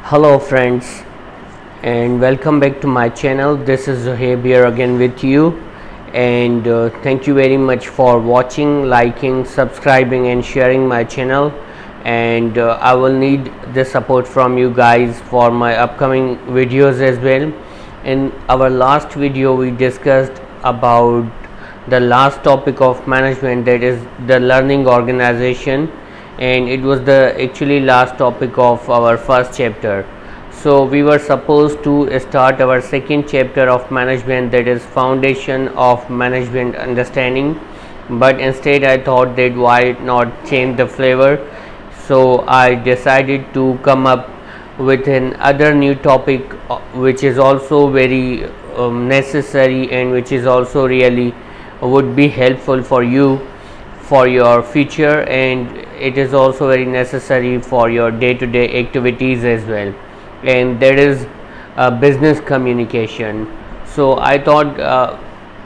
Hello friends, and welcome back to my channel. This is Zohaib here again with you, and thank you very much for watching, liking, subscribing and sharing my channel. And I will need the support from you guys for my upcoming videos as well. In our last video we discussed about the last topic of management, that is the learning organization, and it was the actually last topic of our first chapter. So we were supposed to start our second chapter of management, that is foundation of management understanding, but instead I thought that why not change the flavor. So I decided to come up with another new topic which is also very necessary, and which is also really would be helpful for you for your future, and it is also very necessary for your day-to-day activities as well, and that is business communication. So I thought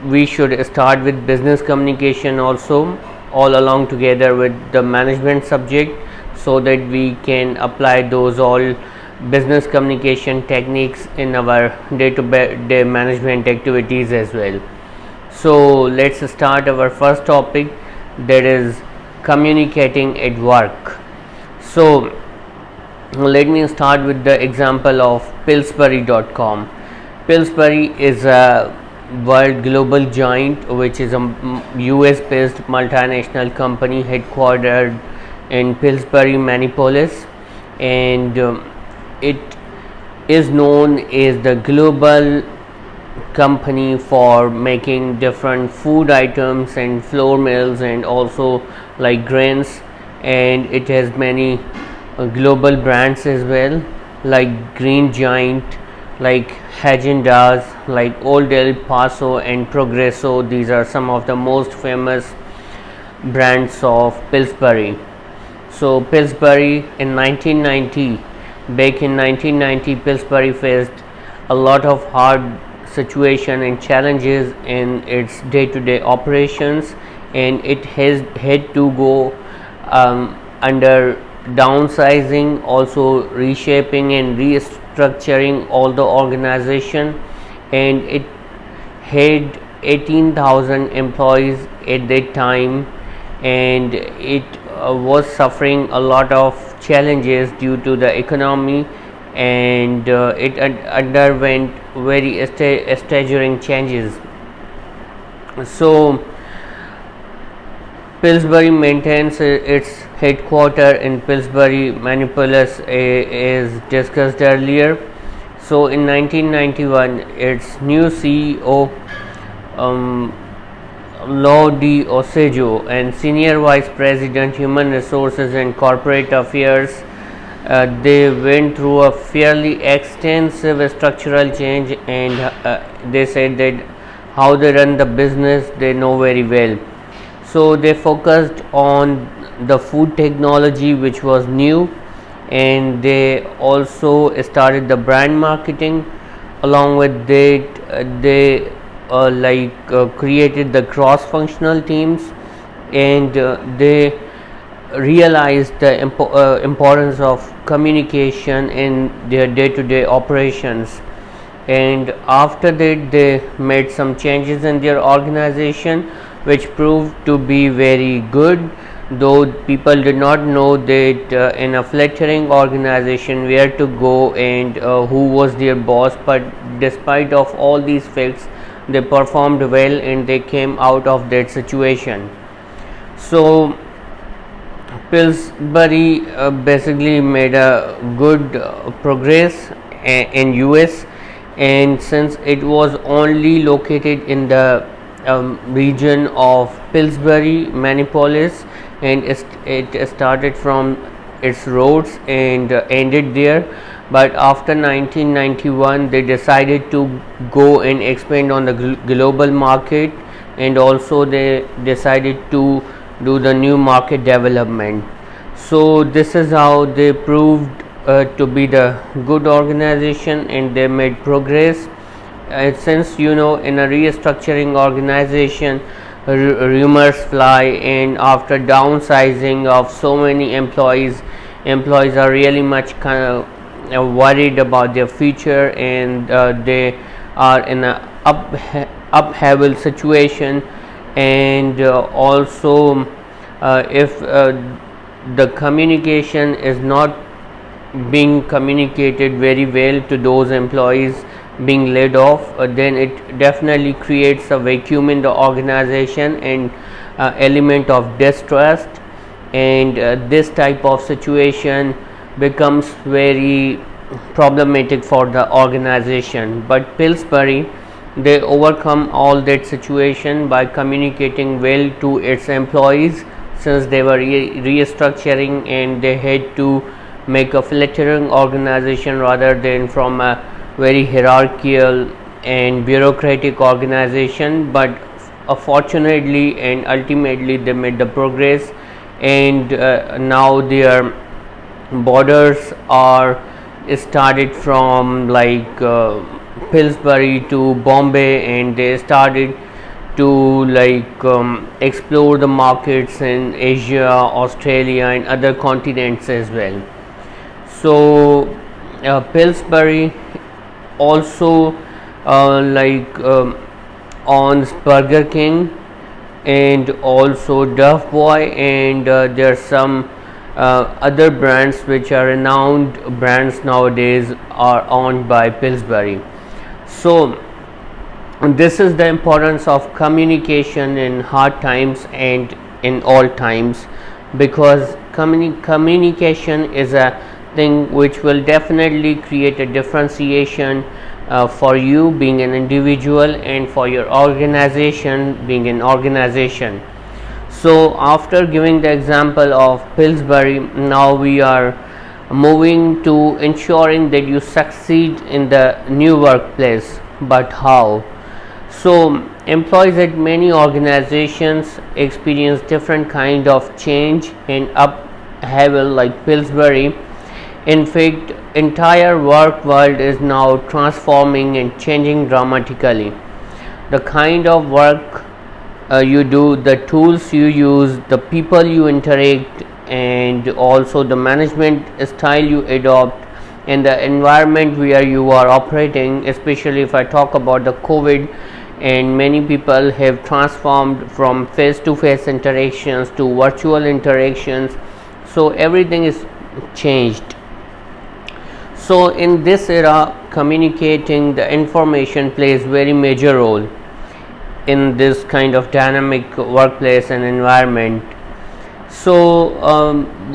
we should start with business communication also, all along together with the management subject, so that we can apply those all business communication techniques in our day-to-day management activities as well. So let's start our first topic, that is communicating at work. So let me start with the example of Pillsbury.com. Pillsbury is a world global giant, which is a US based multinational company headquartered in Pillsbury, Minneapolis, and it is known as the global company for making different food items and flour mills and also like grains, and it has many global brands as well, like Green Giant, like Häagen-Dazs, like Old El Paso and Progresso. These are some of the most famous brands of Pillsbury. So Pillsbury in 1990, back in 1990, Pillsbury faced a lot of hard situation and challenges in its day-to-day operations, and it has had to go under downsizing, also reshaping and restructuring all the organization, and it had 18,000 employees at that time, and it was suffering a lot of challenges due to the economy, and it underwent very staggering changes. So Pillsbury maintains its headquarters in Pillsbury, Minneapolis, as discussed earlier. So in 1991, its new CEO, Lo Di Osejo, and Senior Vice President Human Resources and Corporate Affairs, they went through a fairly extensive structural change, and they said that how they run the business they know very well. So they focused on the food technology, which was new, and they also started the brand marketing. Along with that, they created the cross-functional teams, and they realized the importance of communication in their day-to-day operations. And after that, they made some changes in their organization, which proved to be very good, though people did not know that in a flattering organization where to go and who was their boss. But despite of all these facts, they performed well and they came out of that situation. So Pillsbury basically made a good progress in US, and since it was only located in the region of Pillsbury, Minneapolis, and it started from its roots and ended there. But after 1991, they decided to go and expand on the global market, and also they decided to do the new market development. So this is how they proved to be the good organization, and they made progress. Since in a restructuring organization, rumors fly, and after downsizing of so many employees are really much worried about their future, and they are in a upheaval situation. And also if the communication is not being communicated very well to those employees being laid off, then it definitely creates a vacuum in the organization and element of distrust, and this type of situation becomes very problematic for the organization. But Pillsbury, they overcome all that situation by communicating well to its employees, since they were restructuring and they had to make a flattering organization rather than from a very hierarchical and bureaucratic organization. But fortunately and ultimately they made the progress, and now their borders are started from like Pillsbury to Bombay, and they started to like explore the markets in Asia, Australia and other continents as well. So Pillsbury also owns Burger King and also Dove Boy, and there are some other brands which are renowned brands nowadays are owned by Pillsbury. So this is the importance of communication in hard times and in all times, because communication is a thing which will definitely create a differentiation for you being an individual and for your organization being an organization. So after giving the example of Pillsbury, now we are moving to ensuring that you succeed in the new workplace. But how? So employees at many organizations experience different kind of change and upheaval like Pillsbury. In fact, entire work world is now transforming and changing dramatically. The kind of work you do, the tools you use, the people you interact, and also the management style you adopt, and the environment where you are operating. Especially if I talk about the COVID, and many people have transformed from face-to-face interactions to virtual interactions, so everything is changed. So in this era, communicating the information plays very major role in this kind of dynamic workplace and environment. So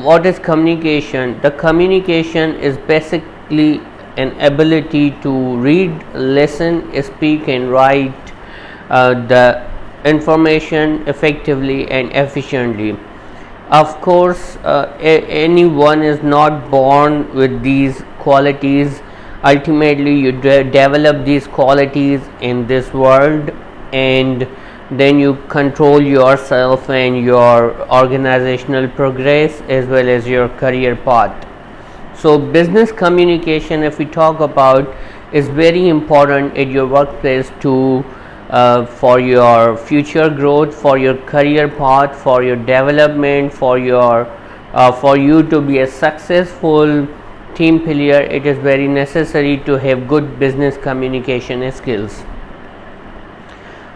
what is communication? The communication is basically an ability to read, listen, speak and write the information effectively and efficiently. Of course, anyone is not born with these qualities. Ultimately you develop these qualities in this world, and then you control yourself and your organizational progress as well as your career path. So business communication, if we talk about, is very important at your workplace to for your future growth, for your career path, for your development, for you to be a successful team player. It is very necessary to have good business communication skills.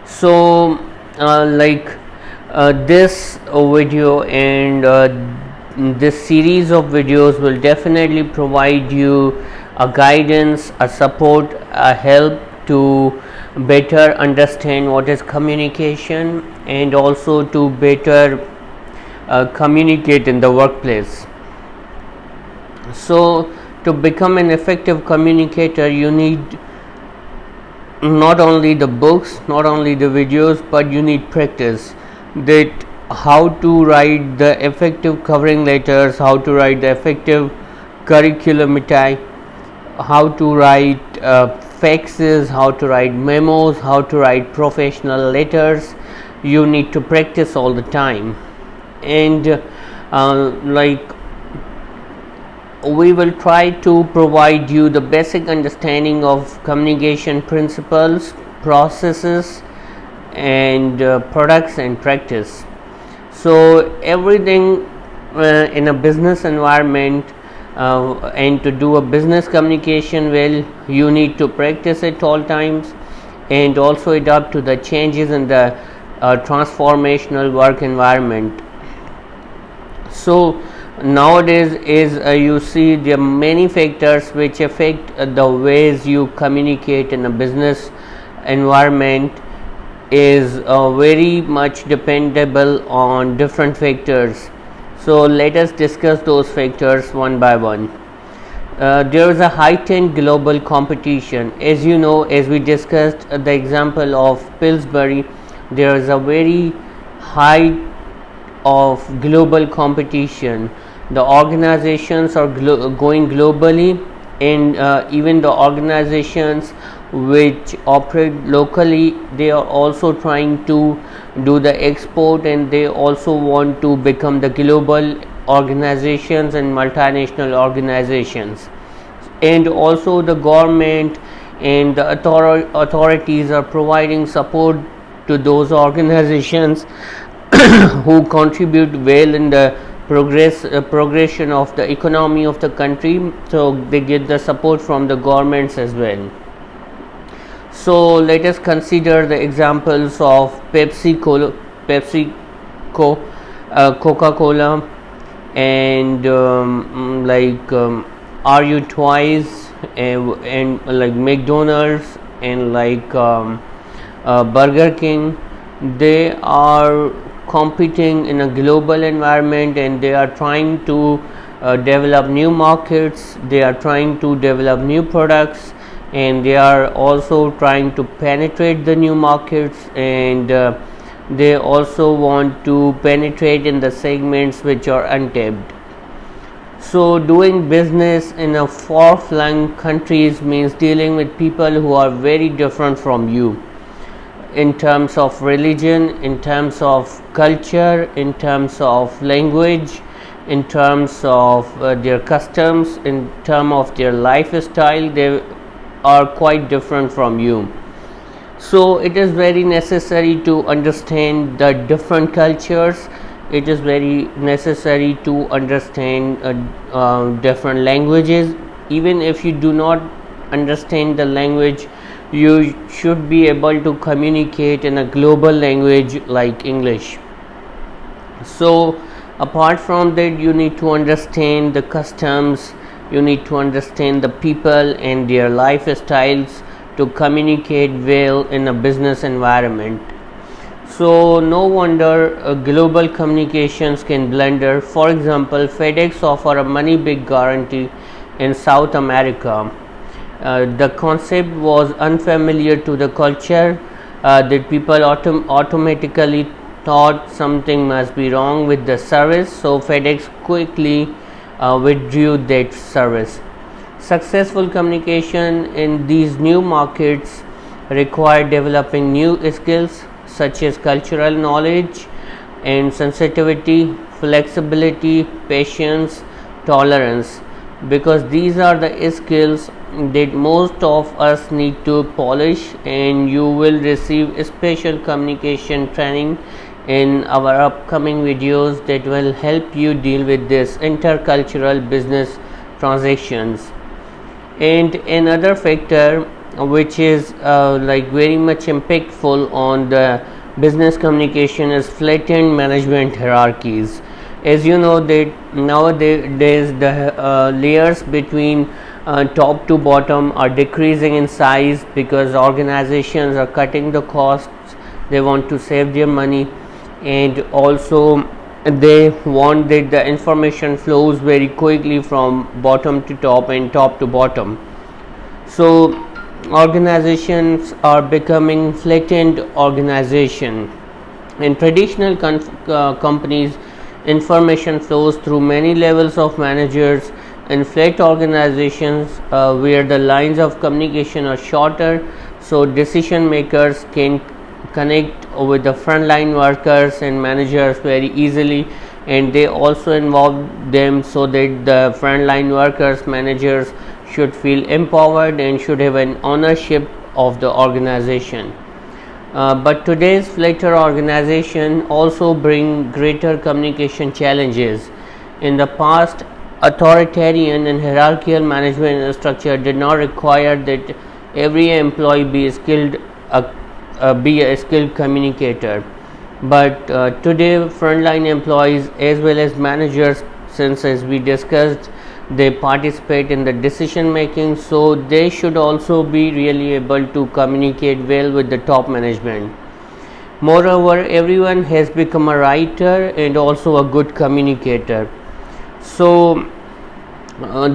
So this video and this series of videos will definitely provide you a guidance, a support, a help to better understand what is communication, and also to better communicate in the workplace. So to become an effective communicator, you need not only the books, not only the videos, but you need practice. That how to write the effective covering letters, how to write the effective curriculum vitae, how to write faxes, how to write memos, how to write professional letters. You need to practice all the time. And we will try to provide you the basic understanding of communication principles, processes and products and practice. So everything in a business environment and to do a business communication well, you need to practice it all times and also adapt to the changes in the transformational work environment. So nowadays is you see there are many factors which affect the ways you communicate in a business environment is very much dependable on different factors. So let us discuss those factors one by one. There is a heightened global competition. As you know, as we discussed the example of Pillsbury, there is a very high of global competition. The organizations are going globally, and even the organizations which operate locally, they are also trying to do the export, and they also want to become the global organizations and multinational organizations. And also the government and the authorities are providing support to those organizations who contribute well in the progression of the economy of the country, so they get the support from the governments as well. So let us consider the examples of Coca-Cola, and Are You Twice, and like McDonald's, and Burger King. They are competing in a global environment, and they are trying to develop new markets, they are trying to develop new products, and they are also trying to penetrate the new markets, and they also want to penetrate in the segments which are untapped. So doing business in a far-flung countries means dealing with people who are very different from you in terms of religion, in terms of culture, in terms of language, in terms of their customs, in terms of their lifestyle. They are quite different from you. So it is very necessary to understand the different cultures. It is very necessary to understand different languages. Even if you do not understand the language, you should be able to communicate in a global language like English. So apart from that, you need to understand the customs, you need to understand the people and their lifestyles to communicate well in a business environment. So no wonder global communications can blunder. For example, FedEx offer a money back guarantee in South America. The concept was unfamiliar to the culture, that people automatically thought something must be wrong with the service, so FedEx quickly withdrew that service. Successful communication in these new markets require developing new skills such as cultural knowledge and sensitivity, flexibility, patience, tolerance, because these are the skills that most of us need to polish, and you will receive special communication training in our upcoming videos that will help you deal with this intercultural business transactions. And another factor which is very much impactful on the business communication is flattened management hierarchies. As you know that nowadays the layers between top to bottom are decreasing in size because organizations are cutting the costs, they want to save their money, and also they want that the information flows very quickly from bottom to top and top to bottom. So organizations are becoming flattened organization. In traditional companies, information flows through many levels of managers. In flat organizations where the lines of communication are shorter, so decision makers can connect with the frontline workers and managers very easily, and they also involve them so that the frontline workers, managers should feel empowered and should have an ownership of the organization. But today's flatter organization also bring greater communication challenges. In the past, authoritarian and hierarchical management structure did not require that every employee be a skilled communicator. But today, frontline employees as well as managers, since as we discussed, they participate in the decision making, so they should also be really able to communicate well with the top management. Moreover, everyone has become a writer and also a good communicator. So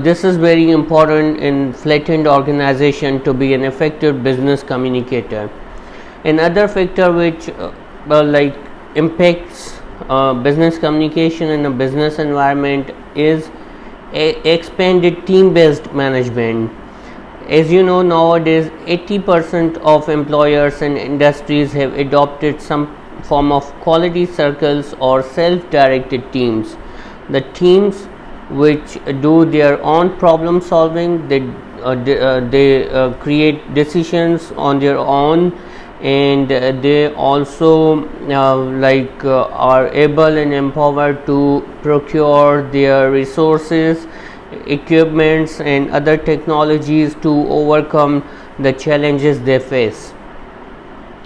this is very important in flattened organization to be an effective business communicator. Another factor which impacts business communication in a business environment is expanded team-based management. As you know, nowadays 80% of employers and industries have adopted some form of quality circles or self-directed teams. The teams which do their own problem solving, they create decisions on their own, and they also are able and empowered to procure their resources, equipments and other technologies to overcome the challenges they face.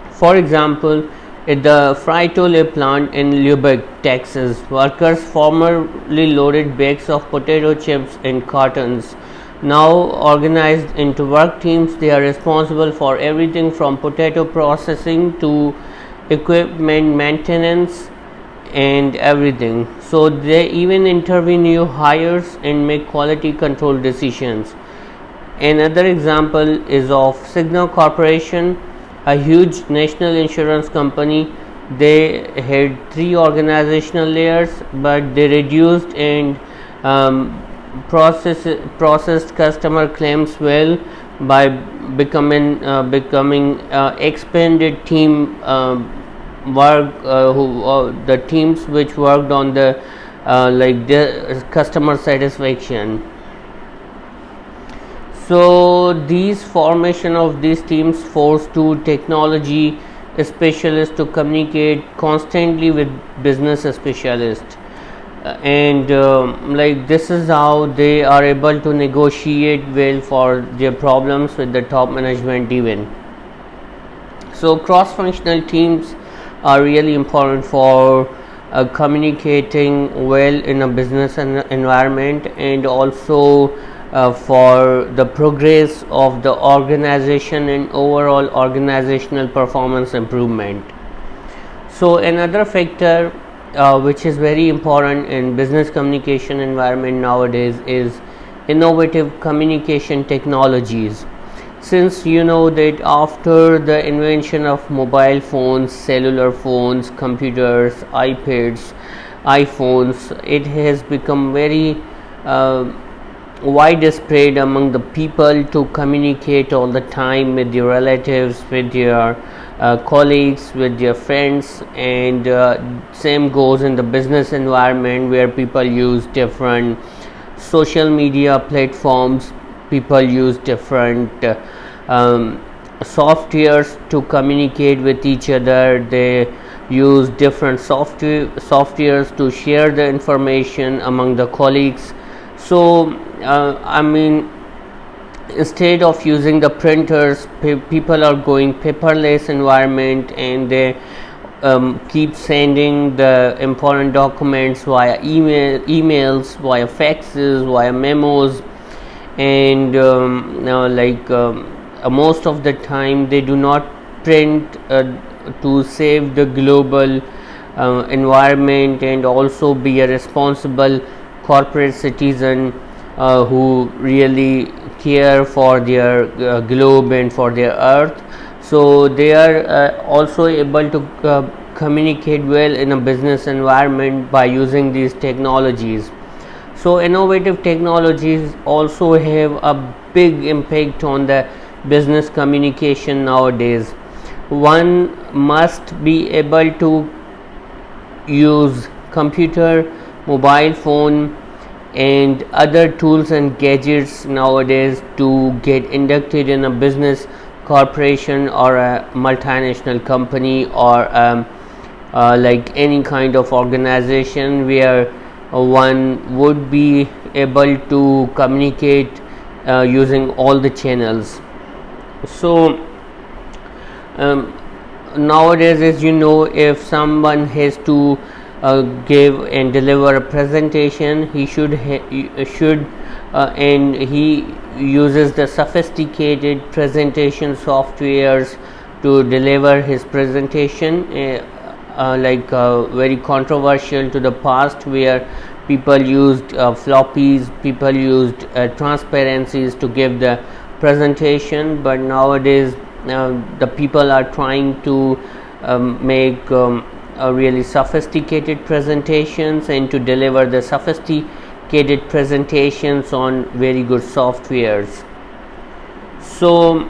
For example, at the Frito-Lay plant in Lubbock, Texas, workers formerly loaded bags of potato chips in cartons. Now organized into work teams, they are responsible for everything from potato processing to equipment maintenance and everything. So they even intervene new hires and make quality control decisions. Another example is of Cigna Corporation, a huge national insurance company. They had 3 organizational layers, but they reduced and processed customer claims well by becoming expanded team work, the teams which worked on the customer satisfaction. So these formation of these teams force two technology specialists to communicate constantly with business specialists, and this is how they are able to negotiate well for their problems with the top management even. So cross-functional teams are really important for communicating well in a business environment, and also for the progress of the organization and overall organizational performance improvement. So another factor which is very important in business communication environment nowadays is innovative communication technologies. Since you know that after the invention of mobile phones, cellular phones, computers, iPads, iPhones, it has become very widespread among the people to communicate all the time with your relatives, with your colleagues, with your friends, and same goes in the business environment where people use different social media platforms, people use different softwares to communicate with each other. They use different softwares to share the information among the colleagues. So instead of using the printers, people are going paperless environment, and they keep sending the important documents via emails, via faxes, via memos, and most of the time they do not print to save the global environment and also be a responsible corporate citizen who really care for their globe and for their earth. So they are also able to communicate well in a business environment by using these technologies. So innovative technologies also have a big impact on the business communication nowadays. One must be able to use computer, mobile phone and other tools and gadgets nowadays to get inducted in a business corporation or a multinational company, or like any kind of organization where one would be able to communicate using all the channels. So nowadays, as you know, if someone has to give and deliver a presentation, he should and he uses the sophisticated presentation softwares to deliver his presentation, very controversial to the past, where people used floppies, people used transparencies to give the presentation. But nowadays the people are trying to make really sophisticated presentations and to deliver the sophisticated presentations on very good softwares. So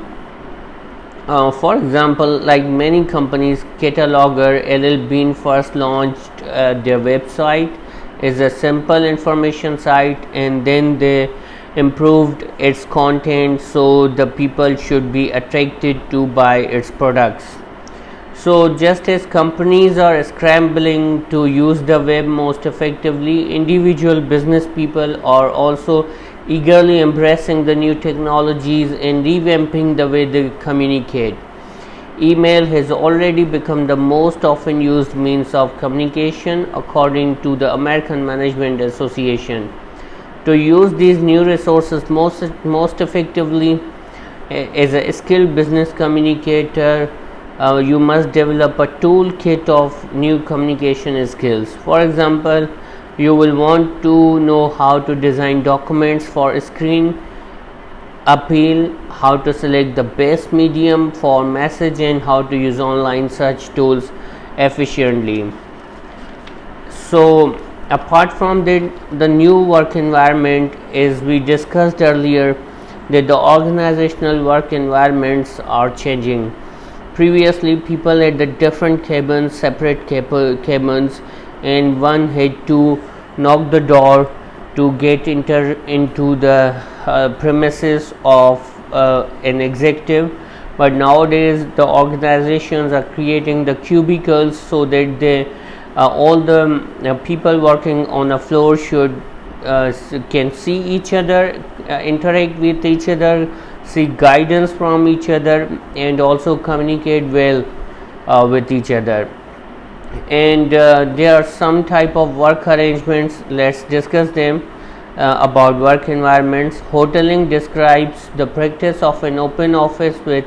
for example, like many companies, Cataloger LL first launched their website is a simple information site, and then they improved its content so the people should be attracted to buy its products. So just as companies are scrambling to use the web most effectively, individual business people are also eagerly embracing the new technologies and revamping the way they communicate. Email has already become the most often used means of communication, according to the American Management Association. To use these new resources most effectively, as a skilled business communicator, you must develop a toolkit of new communication skills. For example, you will want to know how to design documents for screen appeal, how to select the best medium for message, and how to use online search tools efficiently. So apart from that, the new work environment, as we discussed earlier, that the organizational work environments are changing. Previously, people had the different cabins, separate cabins, and one had to knock the door to get into the premises of an executive. But nowadays the organizations are creating the cubicles so that they all the people working on a floor should can see each other, interact with each other, seek guidance from each other, and also communicate well with each other. And there are some type of work arrangements. Let's discuss them. About work environments, hoteling describes the practice of an open office with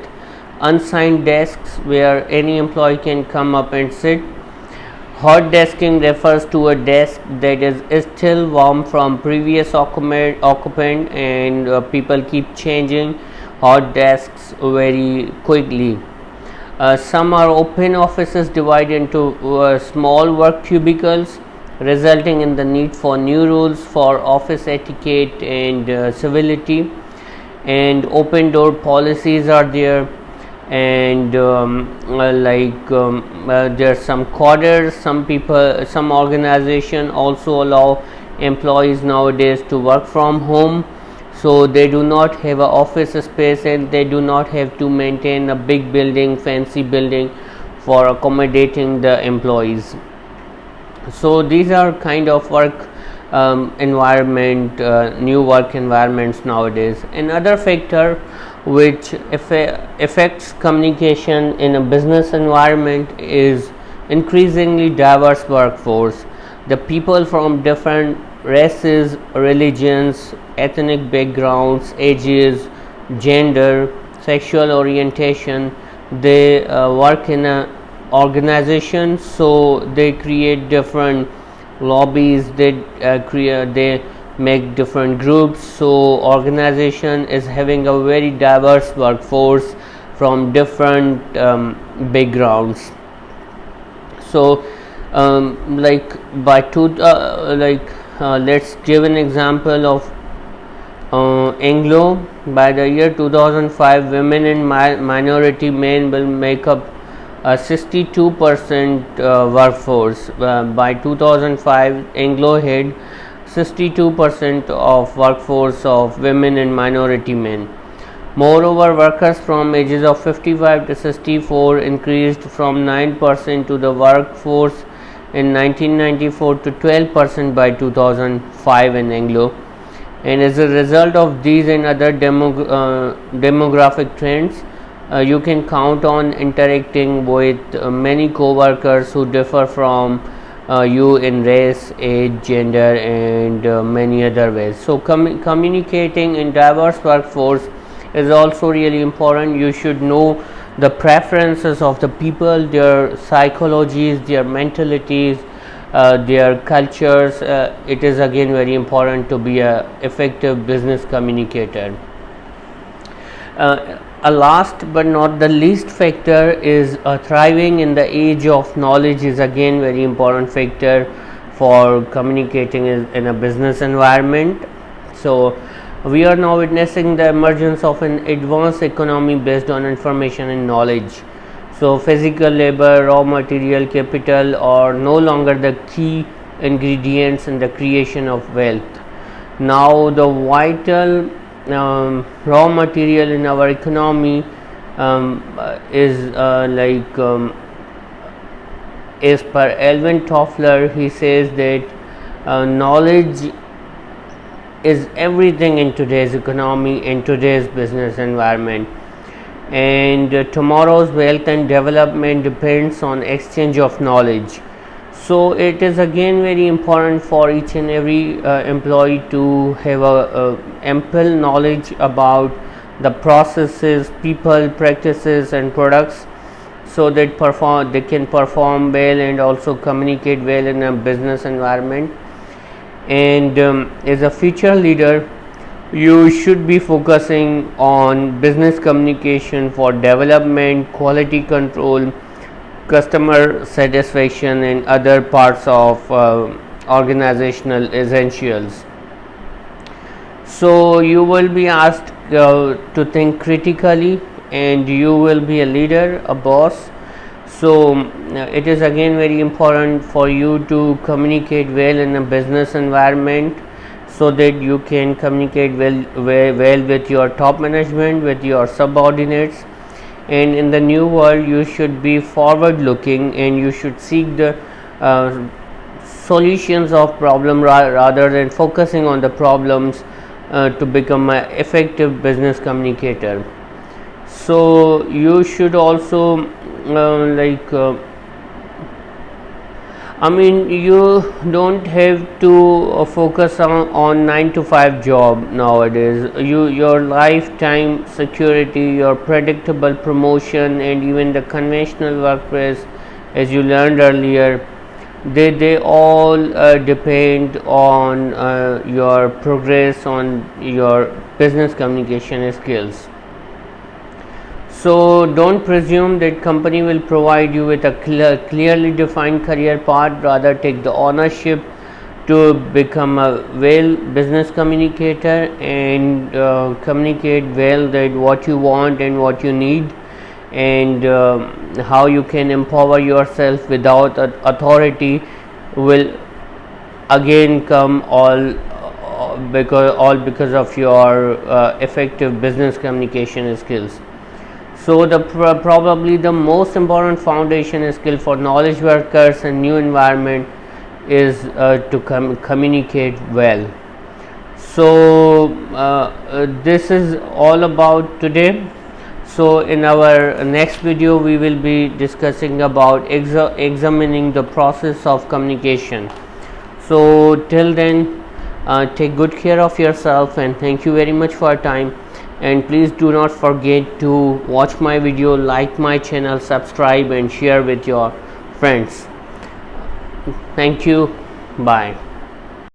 unsigned desks where any employee can come up and sit. Hot desking refers to a desk that is still warm from previous occupant, and people keep changing hot desks very quickly. Some are open offices divided into small work cubicles, resulting in the need for new rules for office etiquette and civility. And open door policies are there, and there are some quarters. Some organization also allow employees nowadays to work from home, so they do not have an office space and they do not have to maintain a big building, fancy building for accommodating the employees. So these are kind of work environment, new work environments nowadays. Another factor which affects communication in a business environment is increasingly diverse workforce. The people from different races, religions, ethnic backgrounds, ages, gender, sexual orientation, they work in a organization, so they create different lobbies, they make different groups. So organization is having a very diverse workforce from different backgrounds. So let's give an example of Anglo. By the year 2005, women and minority men will make up 62% workforce. By 2005, Anglo had 62% of workforce of women and minority men. Moreover, workers from ages of 55 to 64 increased from 9% to the workforce in 1994 to 12% by 2005 in Anglo. and as a result of these and other demographic trends, you can count on interacting with many co-workers who differ from you in race, age, gender, and many other ways. So communicating in diverse workforce is also really important. You should know the preferences of the people, their psychologies, their mentalities, their cultures. It is again very important to be a effective business communicator. A last but not the least factor is thriving in the age of knowledge is again very important factor for communicating in a business environment. So we are now witnessing the emergence of an advanced economy based on information and knowledge. So physical labor, raw material, capital are no longer the key ingredients in the creation of wealth. Now the vital raw material in our economy is as per Alvin Toffler, he says that knowledge is everything in today's economy, in today's business environment, and tomorrow's wealth and development depends on exchange of knowledge. So it is again very important for each and every employee to have a ample knowledge about the processes, people, practices and products, so that they can perform well and also communicate well in a business environment. And as a future leader, you should be focusing on business communication for development, quality control, customer satisfaction and other parts of organizational essentials. So you will be asked to think critically, and you will be a leader, a boss. So it is again very important for you to communicate well in a business environment, so that you can communicate well with your top management, with your subordinates. And in the new world, you should be forward looking, and you should seek the solutions of problem rather than focusing on the problems to become an effective business communicator. So you should also you don't have to focus on 9 to 5 job nowadays. Your lifetime security, your predictable promotion, and even the conventional workplace, as you learned earlier, they all depend on your progress, on your business communication skills. So don't presume that company will provide you with a clearly defined career path. Rather, take the ownership to become a well business communicator and communicate well that what you want and what you need, and how you can empower yourself without authority will again come all because of your effective business communication skills. So probably the most important foundation skill for knowledge workers in new environment is to communicate well. So this is all about today. So in our next video, we will be discussing about examining the process of communication. So till then, take good care of yourself, and thank you very much for your time. And please do not forget to watch my video, like my channel, subscribe and share with your friends. Thank you. Bye.